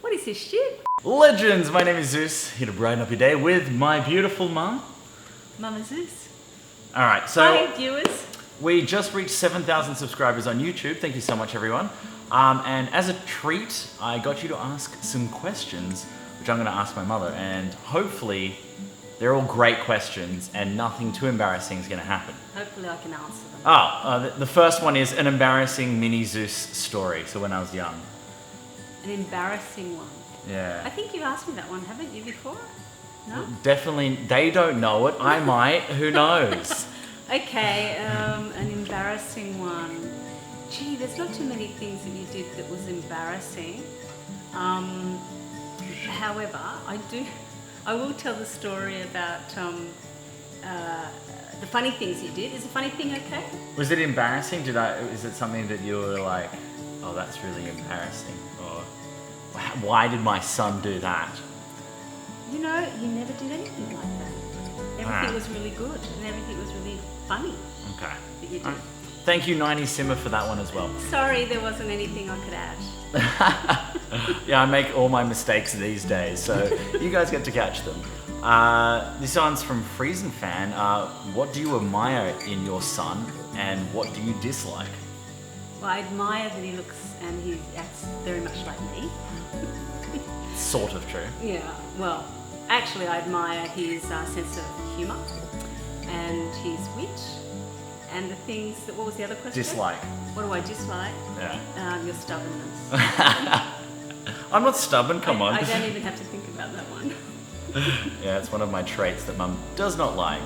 What is this shit? Legends, my name is Zeus, here to brighten up your day with my beautiful mum. MamaZeuz. Alright, so Hi, viewers. we just reached 7,000 subscribers on YouTube. Thank you so much, everyone. And as a treat, I got you to ask some questions, which I'm going to ask my mother. And hopefully, they're all great questions and nothing too embarrassing is going to happen. Hopefully I can answer them. The first one is an embarrassing mini Zeus story. So when I was young. An embarrassing one. Yeah. I think you've asked me that one, haven't you, before? No? Definitely, they don't know it. I might. Who knows? Okay, an embarrassing one. Gee, there's not too many things that you did that was embarrassing. However, I will tell the story about the funny things you did. Is a funny thing okay? Was it embarrassing? Is it something that you were like, oh, that's really embarrassing? Or why did my son do that? You know, you never did anything like that. Everything was really good and everything was really funny. Okay. That you did. Thank you, 90 Simmer, for that one as well. Sorry, there wasn't anything I could add. Yeah, I make all my mistakes these days, so you guys get to catch them. This one's from Friesen Fan. What do you admire in your son, and what do you dislike? Well, I admire that he looks and he acts very much like me. Sort of true. Yeah, well, actually I admire his sense of humour and his wit and the things that, what was the other question? Dislike. What do I dislike? Yeah. Your stubbornness. I'm not stubborn, come on. I don't even have to think about that one. Yeah, it's one of my traits that Mum does not like.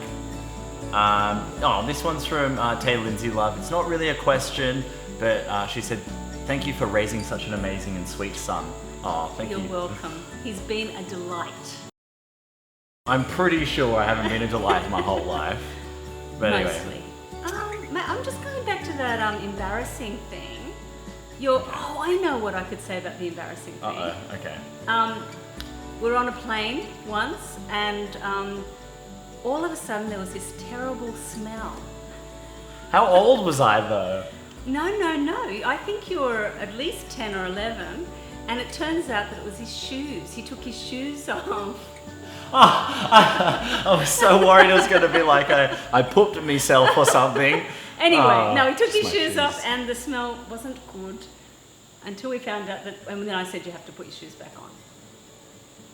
This one's from Tay Lindsay Love. It's not really a question, but she said, thank you for raising such an amazing and sweet son. Oh, thank you. You're welcome. He's been a delight. I'm pretty sure I haven't been a delight my whole life. But anyway. Mostly. I'm just going back to that embarrassing thing. I know what I could say about the embarrassing thing. Uh-oh, okay. We were on a plane once and all of a sudden there was this terrible smell. How old was I though? No. I think you were at least 10 or 11 and it turns out that it was his shoes. He took his shoes off. I was so worried it was going to be like I pooped myself or something. Anyway, no, he took his shoes off and the smell wasn't good until we found out that, and then I said you have to put your shoes back on.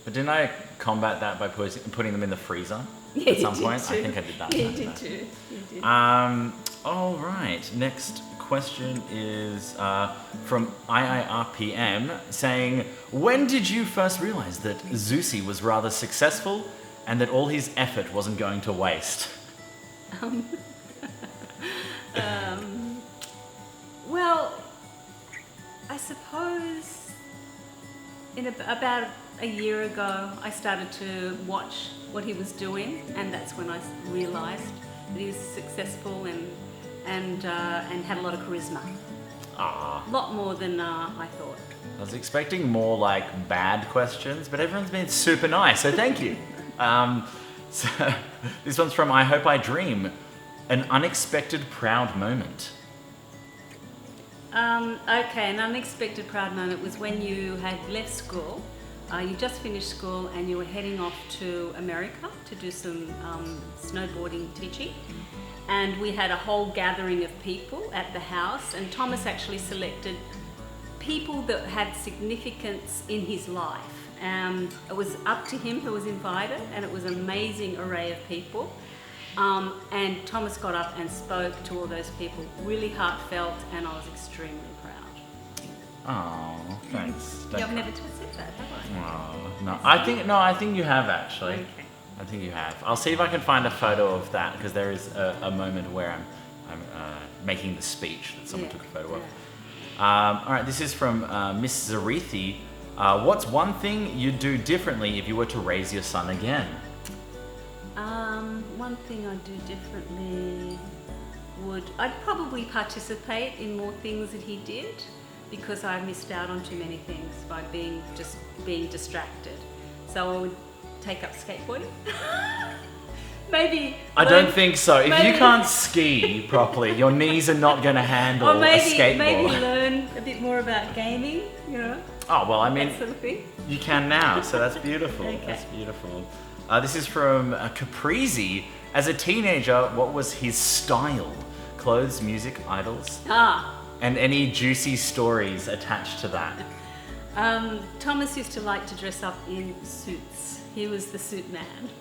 But didn't I combat that by putting them in the freezer Yeah, at some you did point? too. I think I did that. Yeah, you did too. You did. All right. Next question is from IIRPM saying, when did you first realize that Zeusy was rather successful and that all his effort wasn't going to waste? Well, I suppose about a year ago, I started to watch what he was doing, and that's when I realised that he was successful and had a lot of charisma. A lot more than I thought. I was expecting more like bad questions, but everyone's been super nice, so thank you. So this one's from I Hope I Dream. An unexpected proud moment. Okay, an unexpected proud moment was when you had left school. You just finished school and you were heading off to America to do some snowboarding teaching. And we had a whole gathering of people at the house, and Thomas actually selected people that had significance in his life. It was up to him who was invited, and it was an amazing array of people. And Thomas got up and spoke to all those people, really heartfelt, and I was extremely proud. Oh, thanks. I've never said that, have I? Oh, no. I think you have actually. Okay. I think you have. I'll see if I can find a photo of that because there is a moment where I'm making the speech that someone took a photo of. All right, this is from Miss Zarithi. What's one thing you'd do differently if you were to raise your son again? One thing I'd do differently I'd probably participate in more things that he did because I missed out on too many things by being distracted. So I would take up skateboarding. Maybe. I don't think so. If you can't ski properly, your knees are not going to handle a skateboard. Maybe learn a bit more about gaming, you know, Oh, well, I mean, that sort of thing. you can now, so that's beautiful. Okay. That's beautiful. This is from Caprizi. As a teenager, what was his style? Clothes, music, idols? And any juicy stories attached to that? Thomas used to like to dress up in suits. He was the suit man.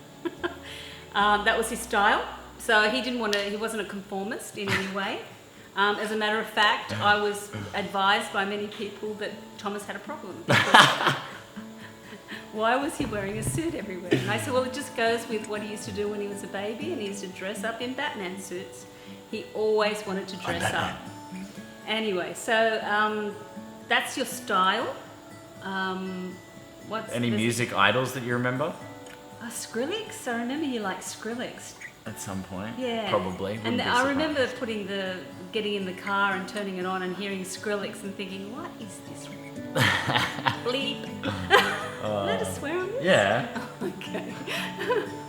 That was his style. So he wasn't a conformist in any way. As a matter of fact, I was advised by many people that Thomas had a problem. Why was he wearing a suit everywhere? And I said, well, it just goes with what he used to do when he was a baby, and he used to dress up in Batman suits. He always wanted to dress up. Anyway, so that's your style. Any music idols that you remember? Skrillex? I remember you liked Skrillex. At some point, Yeah. probably. And Wouldn't be I remember surprised. getting in the car and turning it on and hearing Skrillex and thinking, what is this? Bleep. Let us swear on this? Yeah. Okay.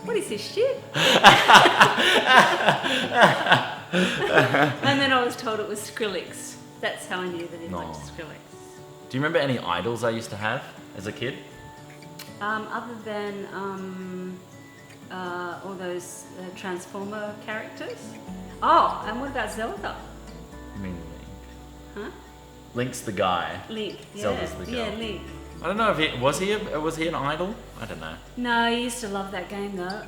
What is this shit? And then I was told it was Skrillex. That's how I knew that he liked Skrillex. Do you remember any idols I used to have as a kid? Other than all those Transformer characters. Oh, and what about Zelda? I mean, Huh? Link's the guy. Link. Yeah. Zelda's the girl. Yeah, Link. I don't know if was he an idol? I don't know. No, I used to love that game though.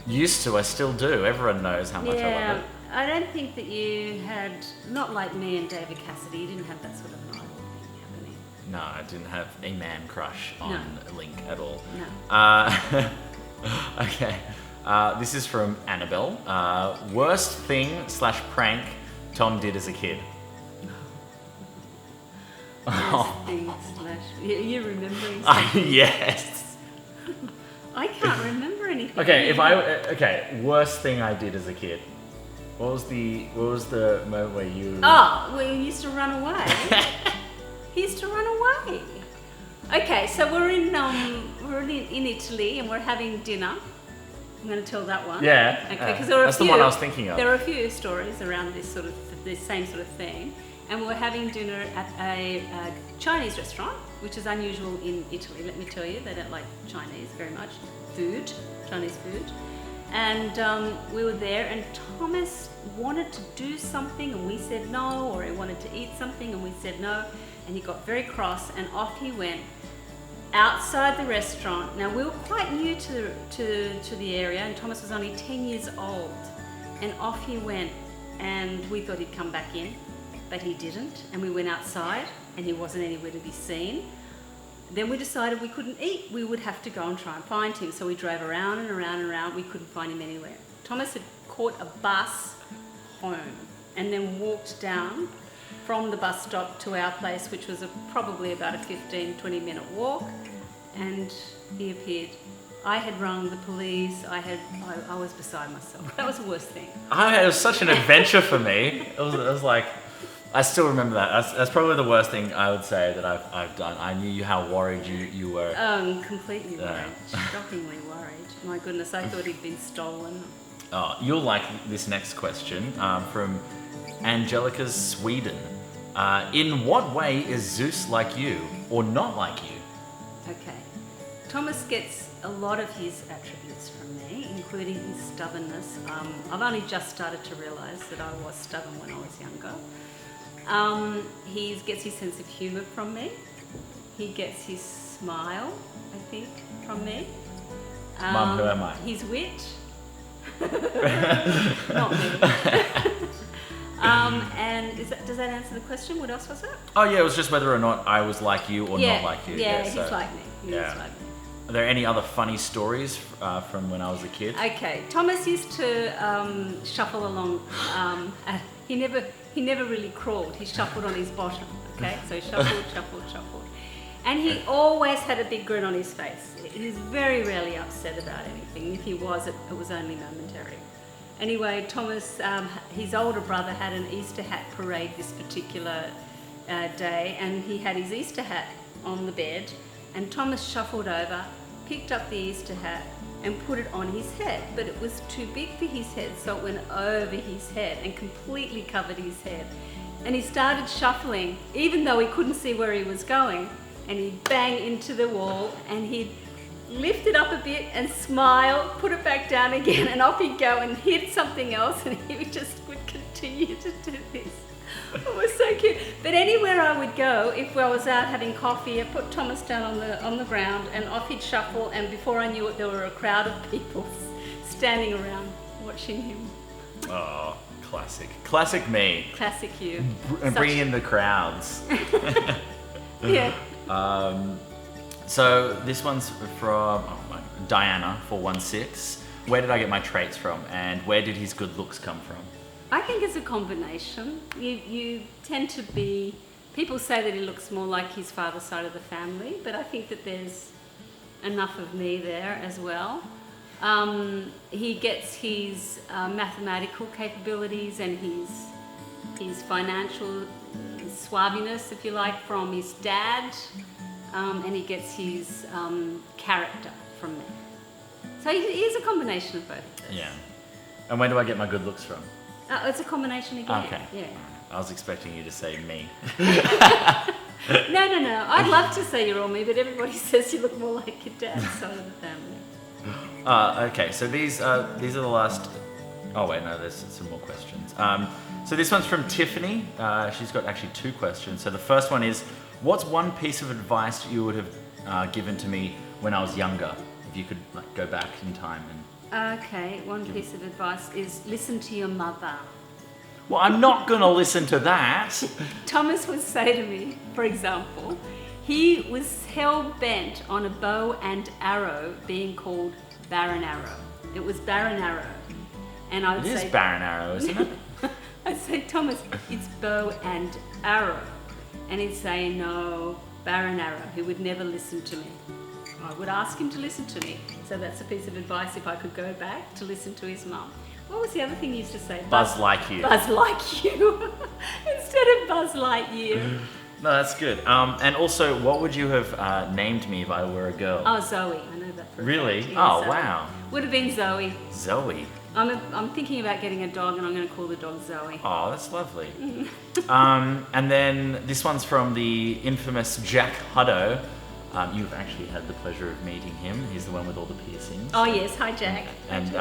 Used to, I still do. Everyone knows how much I love it. I don't think that you had, not like me and David Cassidy, you didn't have that sort of an idol thing happening. No, I didn't have a man crush on Link at all. No. Okay. This is from Annabelle. Worst thing / prank Tom did as a kid. You're remembering Yes. I can't remember anything. Okay, worst thing I did as a kid. What was the moment where you? Oh, well, he used to run away. He used to run away. Okay, so we're in Italy and we're having dinner. I'm going to tell that one. Yeah. Okay, because that's the one I was thinking of. There are a few stories around this same sort of theme, and we were having dinner at a Chinese restaurant, which is unusual in Italy. Let me tell you, they don't like Chinese very much. Chinese food. And we were there, and Thomas wanted to do something, and we said no, or he wanted to eat something, and we said no, and he got very cross, and off he went outside the restaurant. Now, we were quite new to the area, and Thomas was only 10 years old, and off he went, and we thought he'd come back in, but he didn't, and we went outside, and he wasn't anywhere to be seen. Then we decided we couldn't eat. We would have to go and try and find him. So we drove around and around and around. We couldn't find him anywhere. Thomas had caught a bus home and then walked down from the bus stop to our place, which was probably about a 15-20 minute walk, and he appeared. I had rung the police. I was beside myself. That was the worst thing. It was such an adventure for me. It was like, I still remember that. That's probably the worst thing I would say that I've done. I knew how worried you were. Completely worried. Shockingly worried. My goodness, I thought he'd been stolen. Oh, you'll like this next question from Angelica's Sweden. In what way is Zeus like you or not like you? Okay. Thomas gets a lot of his attributes from me, including his stubbornness. I've only just started to realise that I was stubborn when I was younger. He gets his sense of humour from me. He gets his smile, I think, from me. Mum, who am I? His wit. Not me. And does that answer the question? What else was it? Oh yeah, it was just whether or not I was like you or not like you. Yeah, he's like me. He is like me. Are there any other funny stories from when I was a kid? Okay, Thomas used to shuffle along. He never really crawled. He shuffled on his bottom. Okay, so he shuffled. And he always had a big grin on his face. He was very rarely upset about anything. If he was, it was only momentary. Anyway, Thomas, his older brother had an Easter hat parade this particular day, and he had his Easter hat on the bed, and Thomas shuffled over, picked up the Easter hat and put it on his head, but it was too big for his head, so it went over his head and completely covered his head. and he started shuffling, even though he couldn't see where he was going. And he'd bang into the wall, and he'd lift it up a bit and smile, put it back down again, and off he'd go and hit something else, and he would continue to do this. It was so cute. But anywhere I would go, if I was out having coffee, I put Thomas down on the ground, and off he'd shuffle, and before I knew it, there were a crowd of people standing around watching him. Oh, classic me. Classic you. And bringing in the crowds. Yeah. So this one's from Diana 416. Where did I get my traits from, and where did his good looks come from? I think it's a combination. You tend to be... People say that he looks more like his father's side of the family, but I think that there's enough of me there as well. He gets his mathematical capabilities and his financial suaviness, if you like, from his dad, and he gets his character from me. So he is a combination of both. Yeah. And where do I get my good looks from? It's a combination again. Okay. Yeah. I was expecting you to say me. No. I'd love to say you're all me, but everybody says you look more like your dad's side of the family. Okay, so these are the last... Oh wait, no, there's some more questions. So this one's from Tiffany. She's got actually 2 questions. So the first one is, what's one piece of advice you would have given to me when I was younger? If you could go back in time and... Okay, one piece of advice is listen to your mother. Well, I'm not going to listen to that. Thomas would say to me, for example, he was hell-bent on a bow and arrow being called Baron Arrow. It was Baron Arrow. And I would say... It is Baron Arrow, isn't it? I'd say, Thomas, it's bow and arrow. And he'd say, no, Baron Arrow. He would never listen to me. I would ask him to listen to me. So that's a piece of advice if I could go back to listen to his mum. What was the other thing he used to say? Buzz like you. Buzz like you. Instead of Buzz Lightyear. No, that's good. And also, what would you have named me if I were a girl? Oh, Zoe. I know that for a Really? fact. Yeah, Oh, Zoe. wow. Would have been Zoe. Zoe. I'm thinking about getting a dog, and I'm going to call the dog Zoe. Oh, that's lovely. And then this one's from the infamous Jack Hutto. You've actually had the pleasure of meeting him. He's the one with all the piercings. Oh, yes. Hi, Jack. And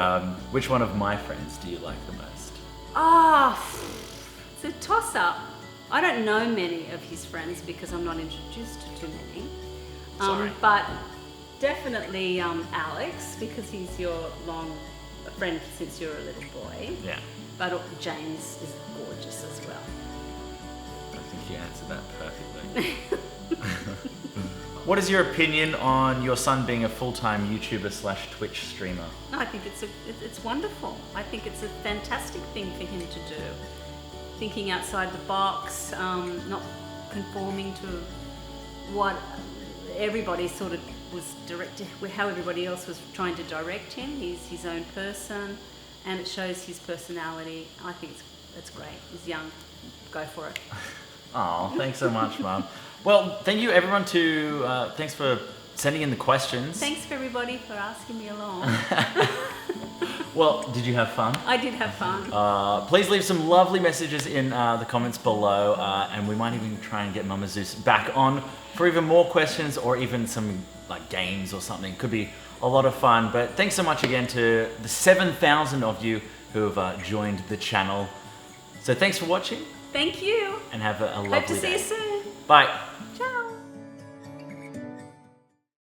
which one of my friends do you like the most? It's a toss-up. I don't know many of his friends because I'm not introduced to too many. Sorry. But definitely Alex, because he's your friend since you were a little boy. Yeah. But James is gorgeous as well. I think you answered that perfectly. What is your opinion on your son being a full-time YouTuber/Twitch streamer? No, I think it's wonderful. I think it's a fantastic thing for him to do. Thinking outside the box, not conforming to what everybody sort of was directed, how everybody else was trying to direct him. He's his own person, and it shows his personality. I think it's great. He's young. Go for it. Oh, thanks so much, Mum. Well, thank you everyone thanks for sending in the questions. Thanks for everybody for asking me along. Well, did you have fun? I did have fun. Please leave some lovely messages in the comments below, and we might even try and get MamaZeuz back on for even more questions or even some games or something. Could be a lot of fun. But thanks so much again to the 7,000 of you who have joined the channel. So thanks for watching. Thank you. And have a lovely day. Hope to see you soon. Bye.